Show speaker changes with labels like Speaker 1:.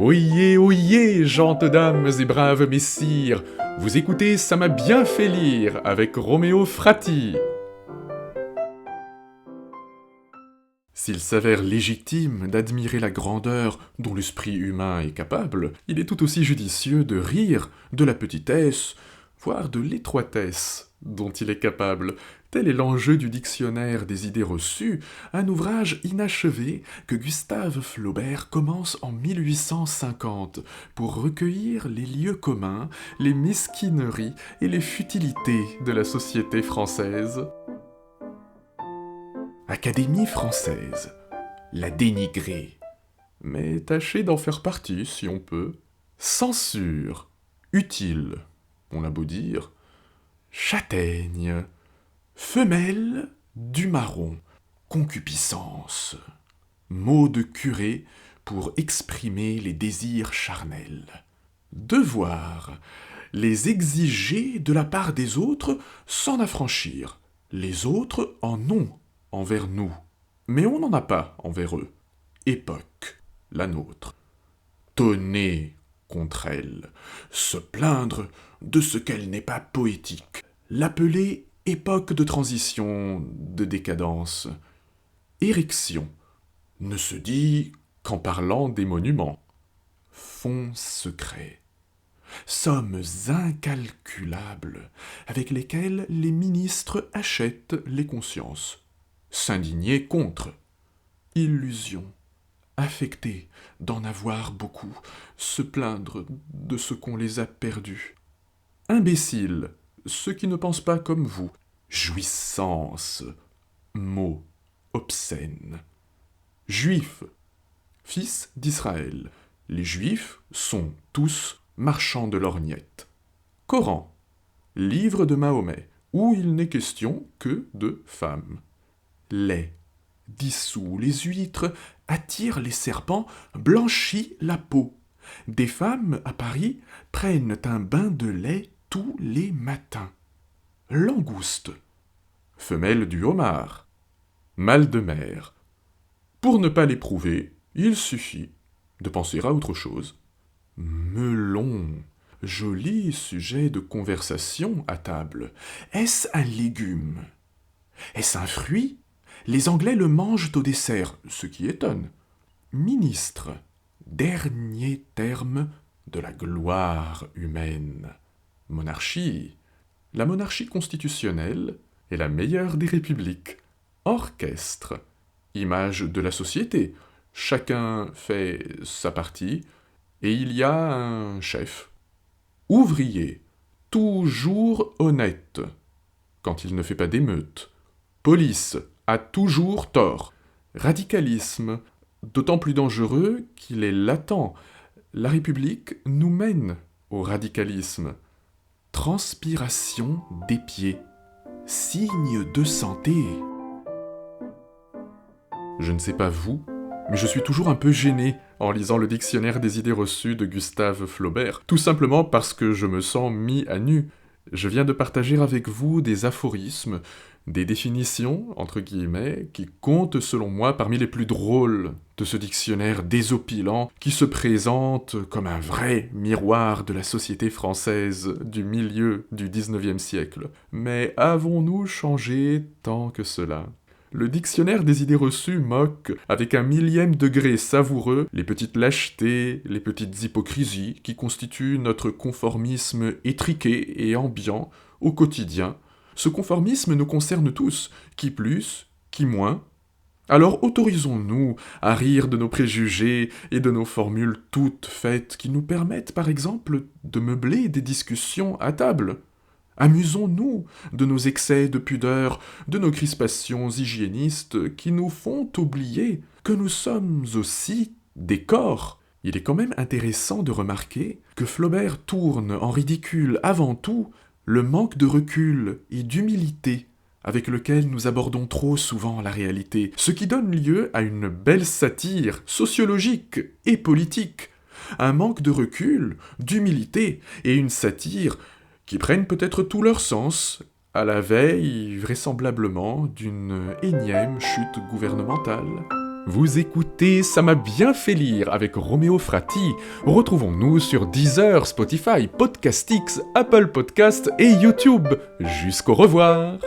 Speaker 1: Oyez, gentes dames et braves messires, vous écoutez Ça m'a bien fait lire avec Roméo Frati. S'il s'avère légitime d'admirer la grandeur dont l'esprit humain est capable, il est tout aussi judicieux de rire de la petitesse, voire de l'étroitesse dont il est capable. Tel est l'enjeu du dictionnaire des idées reçues, un ouvrage inachevé que Gustave Flaubert commence en 1850 pour recueillir les lieux communs, les mesquineries et les futilités de la société française. Académie française, la dénigrer. Mais tâchez d'en faire partie si on peut. Censure, utile, on a beau dire. Châtaigne, femelle du marron, concupiscence. Mot de curé pour exprimer les désirs charnels. Devoir, les exiger de la part des autres sans affranchir. Les autres en ont envers nous, mais on n'en a pas envers eux. Époque, la nôtre. Tonner contre elle, se plaindre de ce qu'elle n'est pas poétique, l'appeler époque de transition, de décadence. Érection, ne se dit qu'en parlant des monuments. Fonds secrets, sommes incalculables avec lesquelles les ministres achètent les consciences. S'indigner contre. Illusion, affecter d'en avoir beaucoup, se plaindre de ce qu'on les a perdus. Imbécile, ceux qui ne pensent pas comme vous. Jouissance, mot obscène. Juif, fils d'Israël. Les Juifs sont tous marchands de lorgnettes. Coran, livre de Mahomet, où il n'est question que de femmes. Lait, dissout les huîtres, attire les serpents, blanchit la peau. Des femmes, à Paris, prennent un bain de lait tous les matins. Langouste, femelle du homard. Mal de mer. Pour ne pas l'éprouver, il suffit de penser à autre chose. Melon, joli sujet de conversation à table. Est-ce un légume? Est-ce un fruit? Les Anglais le mangent au dessert, ce qui étonne. Ministre, dernier terme de la gloire humaine. Monarchie, la monarchie constitutionnelle est la meilleure des républiques. Orchestre, image de la société. Chacun fait sa partie et il y a un chef. Ouvrier, toujours honnête quand il ne fait pas d'émeute. Police, a toujours tort. Radicalisme, d'autant plus dangereux qu'il est latent. La République nous mène au radicalisme. Transpiration des pieds, signe de santé. Je ne sais pas vous, mais je suis toujours un peu gêné en lisant le dictionnaire des idées reçues de Gustave Flaubert, tout simplement parce que je me sens mis à nu. Je viens de partager avec vous des aphorismes, des définitions, entre guillemets, qui comptent selon moi parmi les plus drôles de ce dictionnaire désopilant qui se présente comme un vrai miroir de la société française du milieu du XIXe siècle. Mais avons-nous changé tant que cela ? Le dictionnaire des idées reçues moque, avec un millième degré savoureux, les petites lâchetés, les petites hypocrisies qui constituent notre conformisme étriqué et ambiant au quotidien. Ce conformisme nous concerne tous, qui plus, qui moins. Alors autorisons-nous à rire de nos préjugés et de nos formules toutes faites qui nous permettent par exemple de meubler des discussions à table. Amusons-nous de nos excès de pudeur, de nos crispations hygiénistes qui nous font oublier que nous sommes aussi des corps. Il est quand même intéressant de remarquer que Flaubert tourne en ridicule avant tout le manque de recul et d'humilité avec lequel nous abordons trop souvent la réalité, ce qui donne lieu à une belle satire sociologique et politique. Un manque de recul, d'humilité et une satire qui prennent peut-être tout leur sens à la veille, vraisemblablement, d'une énième chute gouvernementale. Vous écoutez Ça m'a bien fait lire avec Roméo Frati. Retrouvons-nous sur Deezer, Spotify, Podcastix, Apple Podcast et YouTube. Jusqu'au revoir.